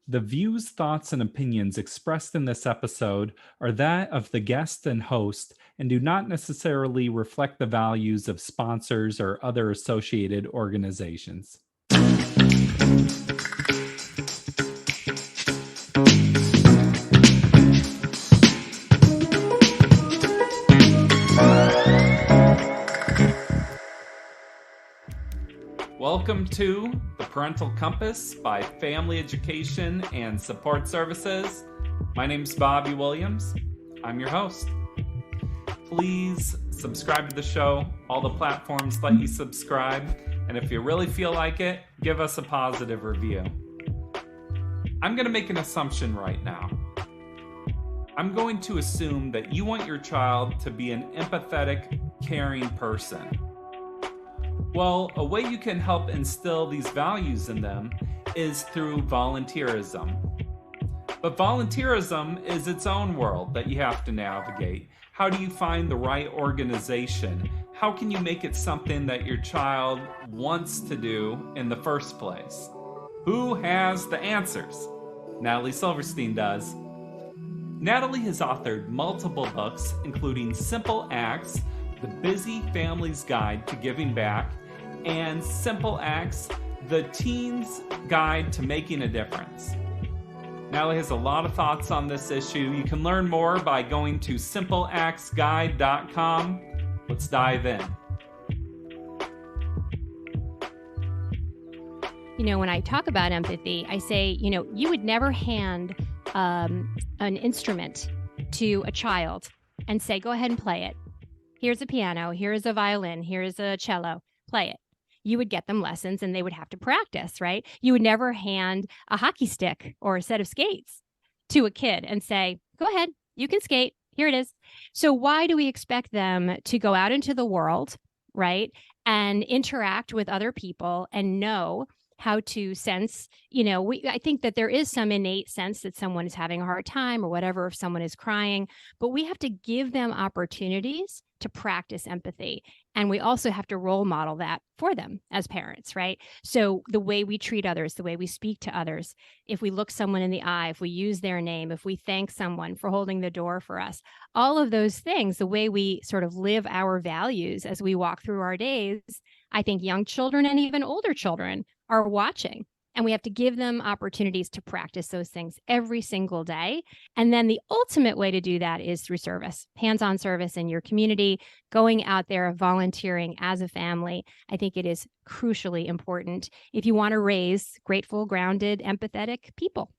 The views, thoughts, and opinions expressed in this episode are that of the guest and host and do not necessarily reflect the values of sponsors or other associated organizations. Welcome to The Parental Compass by Family Education and Support Services. My name's Bobby Williams. I'm your host. Please subscribe to the show. All the platforms let you subscribe. And if you really feel like it, give us a positive review. I'm going to make an assumption right now. I'm going to assume that you want your child to be an empathetic, caring person. Well, a way you can help instill these values in them is through volunteerism. But volunteerism is its own world that you have to navigate. How do you find the right organization? How can you make it something that your child wants to do in the first place? Who has the answers? Natalie Silverstein does. Natalie has authored multiple books, including Simple Acts, The Busy Family's Guide to Giving Back, and Simple Acts, The Teen's Guide to Making a Difference. Natalie has a lot of thoughts on this issue. You can learn more by going to simpleactsguide.com. Let's dive in. When I talk about empathy, I say, you would never hand an instrument to a child and say, go ahead and play it. Here's a piano, here's a violin, here's a cello, play it. You would get them lessons and they would have to practice, right? You would never hand a hockey stick or a set of skates to a kid and say, go ahead, you can skate, here it is. So why do we expect them to go out into the world, right, and interact with other people and know how to sense, I think that there is some innate sense that someone is having a hard time or whatever, if someone is crying, but we have to give them opportunities to practice empathy. And we also have to role model that for them as parents, right? So the way we treat others, the way we speak to others, if we look someone in the eye, if we use their name, if we thank someone for holding the door for us, all of those things, the way we sort of live our values as we walk through our days, I think young children and even older children are watching. And we have to give them opportunities to practice those things every single day. And then the ultimate way to do that is through service, hands-on service in your community, going out there, volunteering as a family. I think it is crucially important if you want to raise grateful, grounded, empathetic people.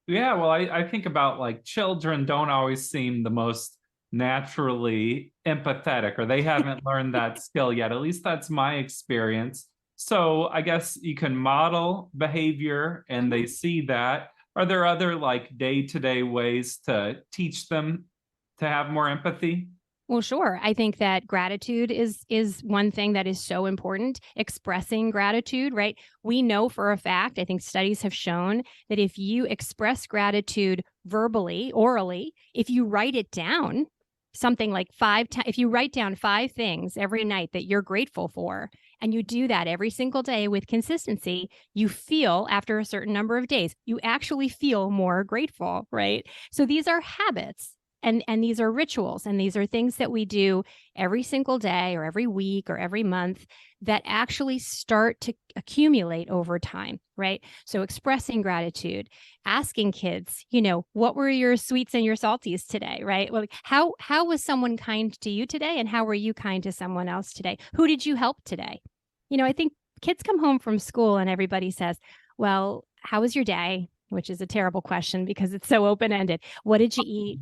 Yeah, well, I think about children don't always seem the most naturally empathetic, or they haven't learned that skill yet. At least that's my experience. So I guess you can model behavior and they see that. Are there other day-to-day ways to teach them to have more empathy? Well, sure. I think that gratitude is one thing that is so important, expressing gratitude, right? We know for a fact, I think studies have shown that if you express gratitude verbally, orally, if you write it down, something like if you write down 5 things every night that you're grateful for, and you do that every single day with consistency, you feel after a certain number of days, you actually feel more grateful, right? So these are habits and these are rituals, and these are things that we do every single day or every week or every month that actually start to accumulate over time, right? So expressing gratitude, asking kids, what were your sweets and your salties today, right? Well, how was someone kind to you today, and how were you kind to someone else today? Who did you help today? I think kids come home from school and everybody says, well, how was your day? Which is a terrible question because it's so open-ended. What did you eat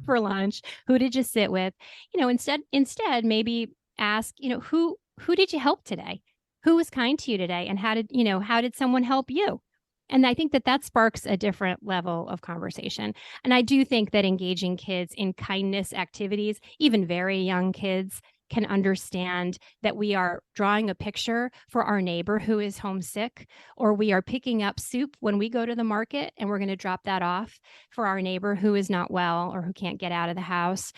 for lunch? Who did you sit with? Instead, maybe ask, who did you help today? Who was kind to you today? And how did someone help you? And I think that sparks a different level of conversation. And I do think that engaging kids in kindness activities, even very young kids, can understand that we are drawing a picture for our neighbor who is homesick, or we are picking up soup when we go to the market and we're going to drop that off for our neighbor who is not well or who can't get out of the house,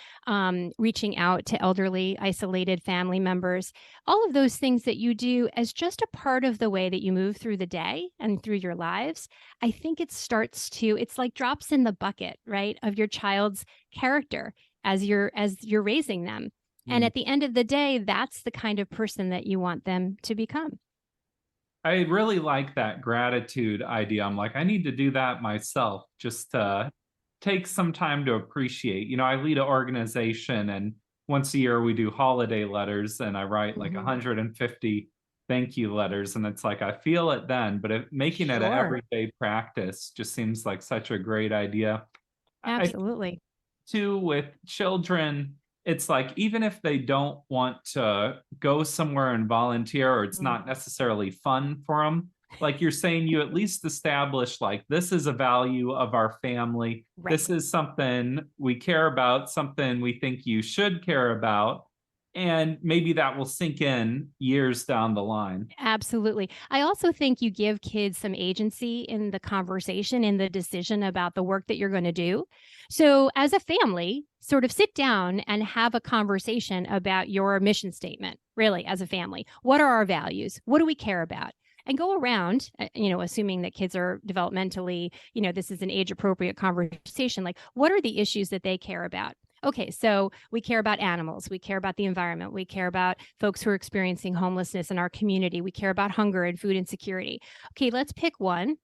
reaching out to elderly, isolated family members, all of those things that you do as just a part of the way that you move through the day and through your lives. I think it's like drops in the bucket, right, of your child's character as you're raising them. And Mm. at the end of the day, that's the kind of person that you want them to become. I really like that gratitude idea. I'm like, I need to do that myself, just to take some time to appreciate. I lead an organization, and once a year we do holiday letters, and I write like 150 thank you letters. And it's like, I feel it then, but making it an Sure. everyday practice just seems like such a great idea. I Absolutely. too, with children, it's like even if they don't want to go somewhere and volunteer, or it's Mm. not necessarily fun for them, like you're saying, you at least establish like this is a value of our family. Right. This is something we care about, something we think you should care about. And maybe that will sink in years down the line. Absolutely. I also think you give kids some agency in the conversation, in the decision about the work that you're going to do. So, as a family, sort of sit down and have a conversation about your mission statement, really, as a family. What are our values? What do we care about? And go around, assuming that kids are developmentally, this is an age appropriate conversation. Like, what are the issues that they care about? Okay, so we care about animals. We care about the environment. We care about folks who are experiencing homelessness in our community. We care about hunger and food insecurity. Okay, let's pick one.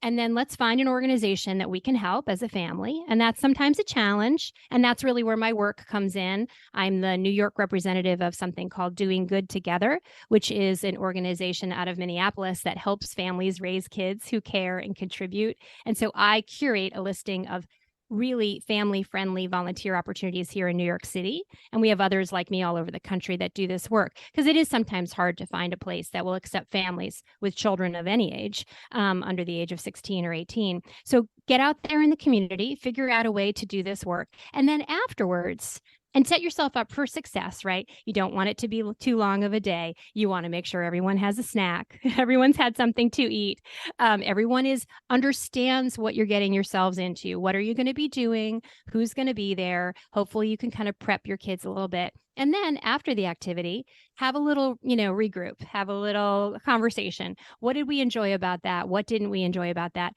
And then let's find an organization that we can help as a family. And that's sometimes a challenge. And that's really where my work comes in. I'm the New York representative of something called Doing Good Together, which is an organization out of Minneapolis that helps families raise kids who care and contribute. And so I curate a listing of really family-friendly volunteer opportunities here in New York City. And we have others like me all over the country that do this work, because it is sometimes hard to find a place that will accept families with children of any age, under the age of 16 or 18. So get out there in the community, figure out a way to do this work. And then afterwards, and set yourself up for success, right? You don't want it to be too long of a day. You want to make sure everyone has a snack. Everyone's had something to eat. Everyone understands what you're getting yourselves into. What are you going to be doing? Who's going to be there? Hopefully you can kind of prep your kids a little bit. And then after the activity, have a little, regroup, have a little conversation. What did we enjoy about that? What didn't we enjoy about that?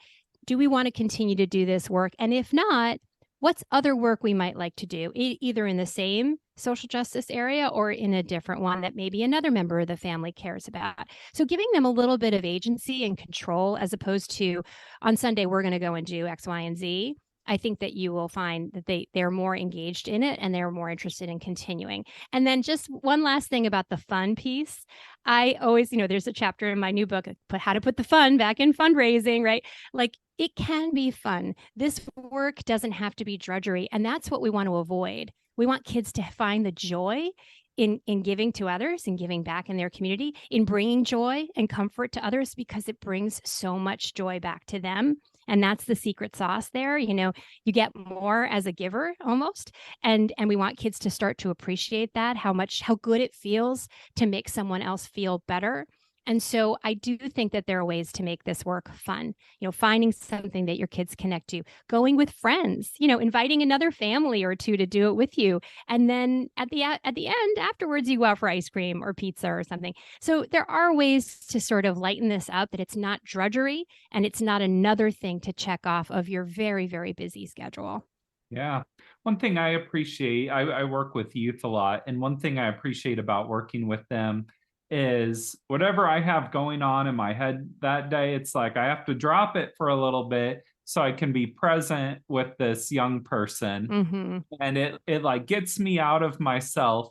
Do we want to continue to do this work? And if not, what's other work we might like to do, either in the same social justice area or in a different one that maybe another member of the family cares about? So giving them a little bit of agency and control, as opposed to on Sunday, we're going to go and do X, Y, and Z. I think that you will find that they're more engaged in it and they're more interested in continuing. And then just one last thing about the fun piece. I always, there's a chapter in my new book, how to put the fun back in fundraising, right? Like, it can be fun. This work doesn't have to be drudgery. And that's what we want to avoid. We want kids to find the joy in giving to others and giving back in their community, in bringing joy and comfort to others, because it brings so much joy back to them. And that's the secret sauce there. You get more as a giver almost. And we want kids to start to appreciate that, how good it feels to make someone else feel better. And so I do think that there are ways to make this work fun, finding something that your kids connect to, going with friends, inviting another family or two to do it with you. And then at the end, afterwards, you go out for ice cream or pizza or something. So there are ways to sort of lighten this up, that it's not drudgery and it's not another thing to check off of your very, very busy schedule. Yeah. One thing I appreciate, I work with youth a lot, and one thing I appreciate about working with them is whatever I have going on in my head that day, it's like I have to drop it for a little bit so I can be present with this young person. Mm-hmm. And it like gets me out of myself.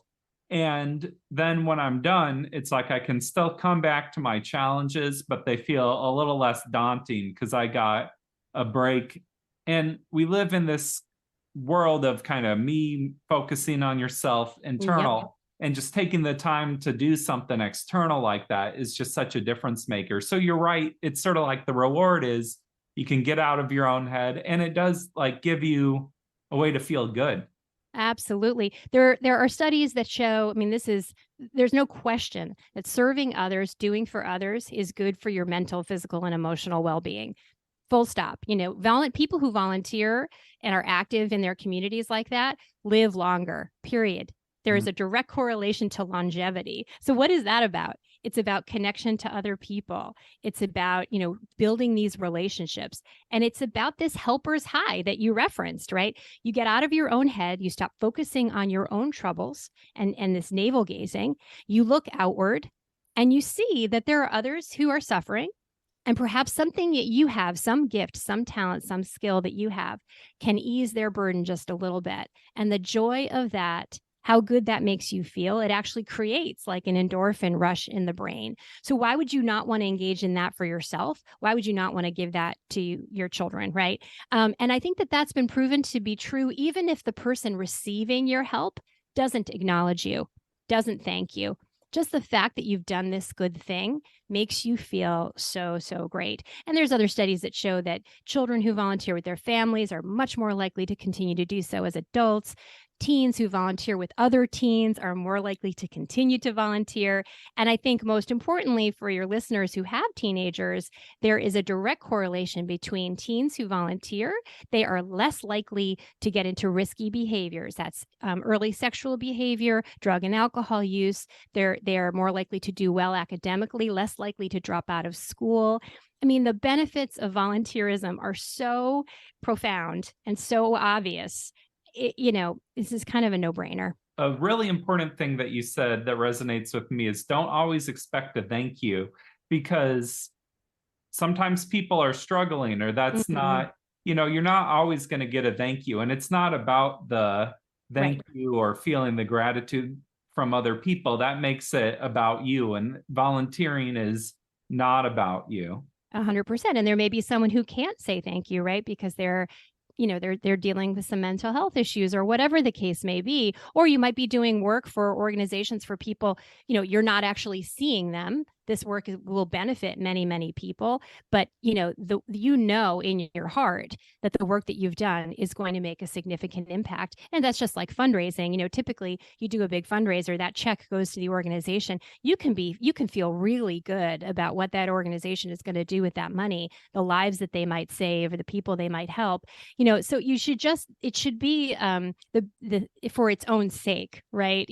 And then when I'm done, it's like I can still come back to my challenges, but they feel a little less daunting because I got a break. And we live in this world of kind of me focusing on yourself internal. Yep. And just taking the time to do something external like that is just such a difference maker. So you're right. It's sort of like the reward is you can get out of your own head, and it does like give you a way to feel good. Absolutely. There are studies that show, I mean, there's no question that serving others, doing for others is good for your mental, physical, and emotional well-being. Full stop. People who volunteer and are active in their communities like that live longer, period. There is a direct correlation to longevity. So what is that about? It's about connection to other people. It's about, building these relationships. And it's about this helper's high that you referenced, right? You get out of your own head, you stop focusing on your own troubles and this navel gazing, you look outward and you see that there are others who are suffering. And perhaps something that you have, some gift, some talent, some skill that you have can ease their burden just a little bit. And the joy of that, how good that makes you feel, it actually creates like an endorphin rush in the brain. So why would you not want to engage in that for yourself? Why would you not want to give that to your children, right? And I think that that's been proven to be true, even if the person receiving your help doesn't acknowledge you, doesn't thank you. Just the fact that you've done this good thing makes you feel so, so great. And there's other studies that show that children who volunteer with their families are much more likely to continue to do so as adults. Teens who volunteer with other teens are more likely to continue to volunteer. And I think most importantly for your listeners who have teenagers, there is a direct correlation between teens who volunteer. They are less likely to get into risky behaviors. That's early sexual behavior, drug and alcohol use. They're more likely to do well academically, less likely to drop out of school. I mean, the benefits of volunteerism are so profound and so obvious. This is kind of a no-brainer. A really important thing that you said that resonates with me is don't always expect a thank you, because sometimes people are struggling, or that's not, you're not always going to get a thank you. And it's not about the thank you or feeling the gratitude from other people. That makes it about you. And volunteering is not about you. 100%. And there may be someone who can't say thank you, right? Because they're dealing with some mental health issues or whatever the case may be. Or you might be doing work for organizations for people, you're not actually seeing them. This work will benefit many, many people, but in your heart that the work that you've done is going to make a significant impact. And that's just like fundraising. Typically you do a big fundraiser, that check goes to the organization. You can feel really good about what that organization is going to do with that money, the lives that they might save or the people they might help. So it should be for its own sake, right?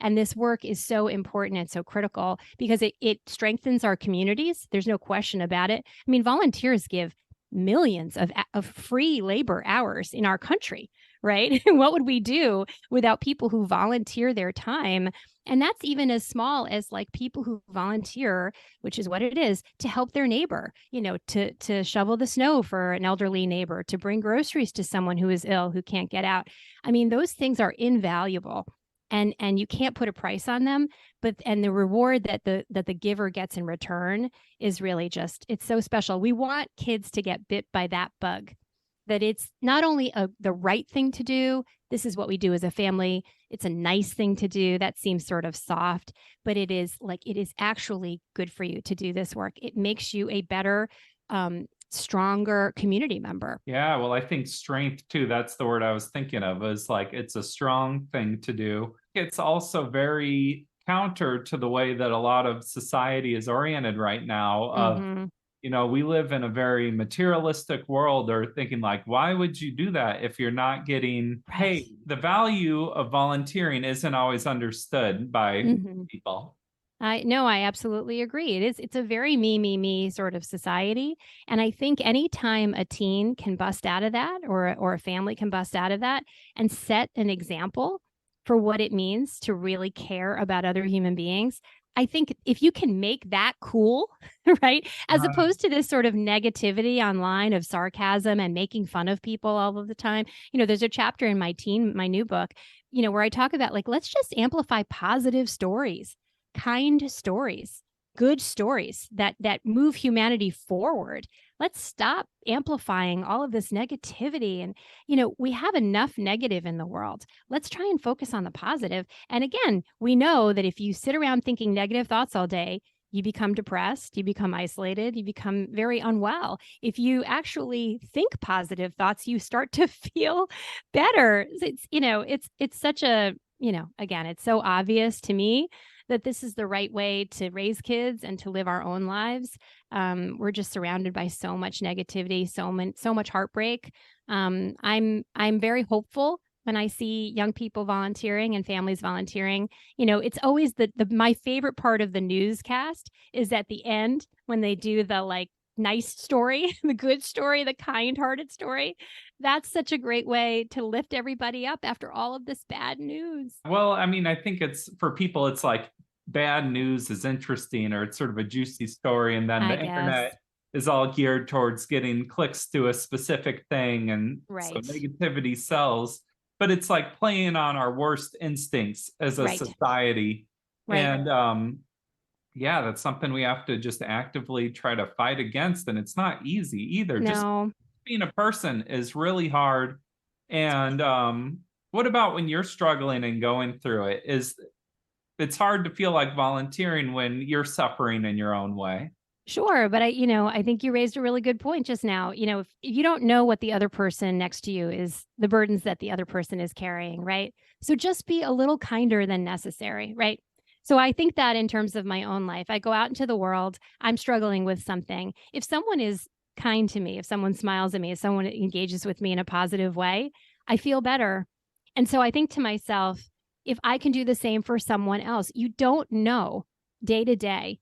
And this work is so important and so critical because it strengthens our communities. There's no question about it. I mean, volunteers give millions of free labor hours in our country, right? What would we do without people who volunteer their time? And that's even as small as like people who volunteer, which is what it is, to help their neighbor, to shovel the snow for an elderly neighbor, to bring groceries to someone who is ill, who can't get out. I mean, those things are invaluable. And you can't put a price on them, and the reward that the giver gets in return is really it's so special. We want kids to get bit by that bug, that it's not only the right thing to do. This is what we do as a family. It's a nice thing to do. That seems sort of soft, but it is actually good for you to do this work. It makes you a better, stronger community member. Yeah, well, I think strength too, that's the word I was thinking of, is like it's a strong thing to do. It's also very counter to the way that a lot of society is oriented right now of we live in a very materialistic world, or thinking like, why would you do that if you're not getting paid? The value of volunteering isn't always understood by people. I absolutely agree. It's a very me sort of society. And I think anytime a teen can bust out of that, or a family can bust out of that and set an example for what it means to really care about other human beings, I think if you can make that cool, right, as opposed to this sort of negativity online of sarcasm and making fun of people all of the time. There's a chapter in my new book, where I talk about let's just amplify positive stories, kind stories, good stories that move humanity forward. Let's stop amplifying all of this negativity. And, we have enough negative in the world. Let's try and focus on the positive. And again, we know that if you sit around thinking negative thoughts all day, you become depressed, you become isolated, you become very unwell. If you actually think positive thoughts, you start to feel better. It's such a, again, it's so obvious to me that this is the right way to raise kids and to live our own lives. We're just surrounded by so much negativity, so much heartbreak. I'm very hopeful when I see young people volunteering and families volunteering. It's always my favorite part of the newscast is at the end when they do the like nice story, the good story, the kind-hearted story. That's such a great way to lift everybody up after all of this bad news. Well, I mean, I think it's for people, it's like bad news is interesting or it's sort of a juicy story. And then I the guess. internet is all geared towards getting clicks to a specific thing. And so Right. negativity sells, but it's like playing on our worst instincts as a Right. society. Right. And yeah, that's something we have to just actively try to fight against. And it's not easy either. Just No. being a person is really hard. And what about when you're struggling and going through it? It's hard to feel like volunteering when you're suffering in your own way. Sure, but I think you raised a really good point just now. If you don't know what the other person next to you is, the burdens that the other person is carrying, right? So just be a little kinder than necessary, right? So I think that in terms of my own life, I go out into the world, I'm struggling with something. If someone is kind to me, if someone smiles at me, if someone engages with me in a positive way, I feel better. And so I think to myself, if I can do the same for someone else, you don't know day to day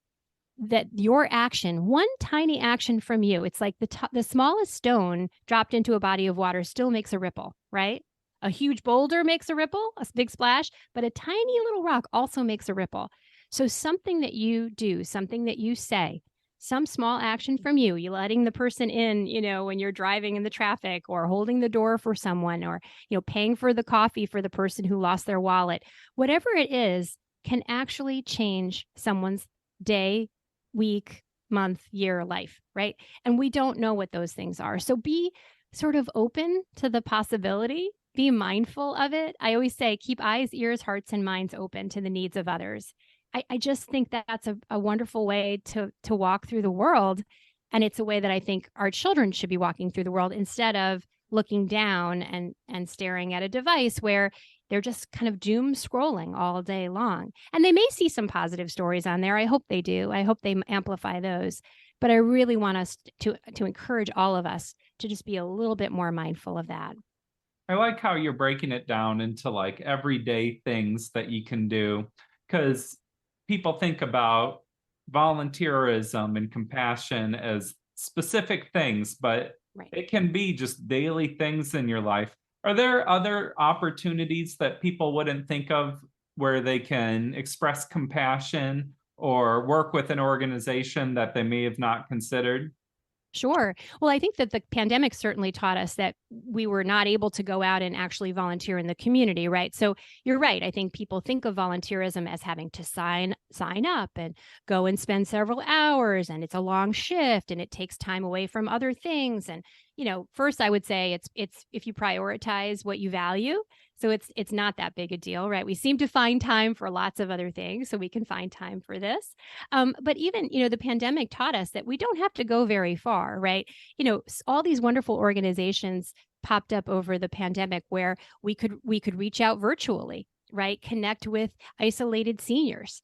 that your action, one tiny action from you, it's like the smallest stone dropped into a body of water still makes a ripple, right? A huge boulder makes a ripple, a big splash, but a tiny little rock also makes a ripple. So something that you do, something that you say, some small action from you letting the person in, when you're driving in the traffic, or holding the door for someone, or, paying for the coffee for the person who lost their wallet, whatever it is, can actually change someone's day, week, month, year, life, right? And we don't know what those things are. So be sort of open to the possibility, be mindful of it. I always say, keep eyes, ears, hearts, and minds open to the needs of others. I just think that that's a wonderful way to walk through the world. And it's a way that I think our children should be walking through the world, instead of looking down and staring at a device where they're just kind of doom scrolling all day long. And they may see some positive stories on there. I hope they do. I hope they amplify those. But I really want us to encourage all of us to just be a little bit more mindful of that. I like how you're breaking it down into like everyday things that you can do, because people think about volunteerism and compassion as specific things, but Right. it can be just daily things in your life. Are there other opportunities that people wouldn't think of where they can express compassion or work with an organization that they may have not considered? Sure. Well, I think that the pandemic certainly taught us that we were not able to go out and actually volunteer in the community, right? So you're right. I think people think of volunteerism as having to sign up and go and spend several hours, and it's a long shift and it takes time away from other things. And first I would say it's if you prioritize what you value. So it's not that big a deal, right? We seem to find time for lots of other things, so we can find time for this. But even, the pandemic taught us that we don't have to go very far, right? All these wonderful organizations popped up over the pandemic where we could reach out virtually, right? Connect with isolated seniors,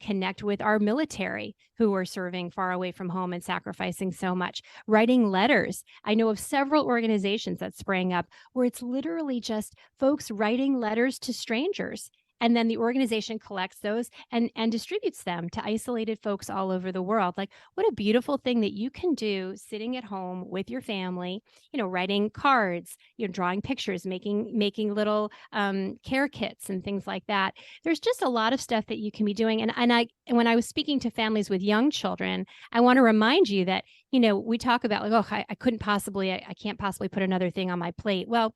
connect with our military who are serving far away from home and sacrificing so much, writing letters. I know of several organizations that sprang up where it's literally just folks writing letters to strangers. And then the organization collects those and distributes them to isolated folks all over the world. Like, what a beautiful thing that you can do sitting at home with your family, writing cards, drawing pictures, making little care kits and things like that. There's just a lot of stuff that you can be doing. And when I was speaking to families with young children, I want to remind you that, we talk about like, oh, I can't possibly put another thing on my plate. Well,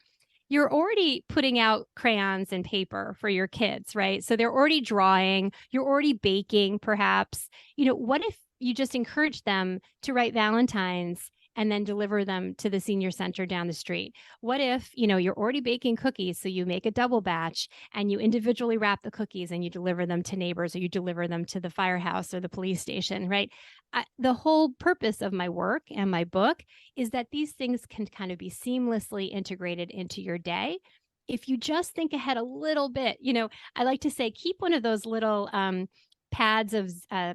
you're already putting out crayons and paper for your kids, right? So they're already drawing, you're already baking, perhaps. What if you just encourage them to write Valentines and then deliver them to the senior center down the street? What if, you're already baking cookies, so you make a double batch and you individually wrap the cookies and you deliver them to neighbors, or you deliver them to the firehouse or the police station, right? The whole purpose of my work and my book is that these things can kind of be seamlessly integrated into your day. If you just think ahead a little bit, I like to say, keep one of those little pads of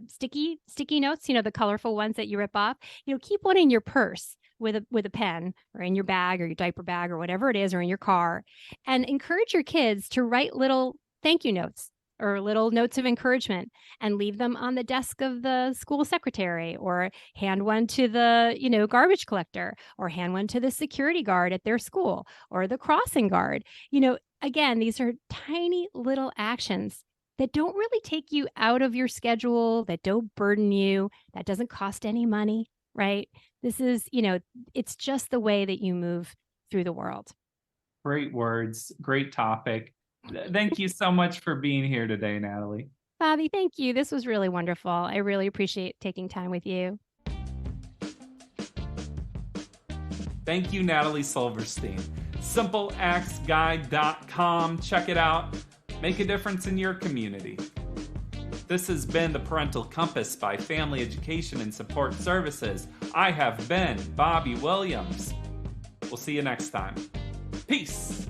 sticky notes, the colorful ones that you rip off. Keep one in your purse with a pen, or in your bag or your diaper bag or whatever it is, or in your car, and encourage your kids to write little thank you notes or little notes of encouragement, and leave them on the desk of the school secretary, or hand one to the, garbage collector, or hand one to the security guard at their school, or the crossing guard. Again, these are tiny little actions that don't really take you out of your schedule, that don't burden you, that doesn't cost any money, right? This is, it's just the way that you move through the world. Great words, great topic. Thank you so much for being here today, Natalie. Bobby, thank you. This was really wonderful. I really appreciate taking time with you. Thank you, Natalie Silverstein. SimpleActsGuide.com. Check it out. Make a difference in your community. This has been the Parental Compass by Family Education and Support Services. I have been Bobby Williams. We'll see you next time. Peace.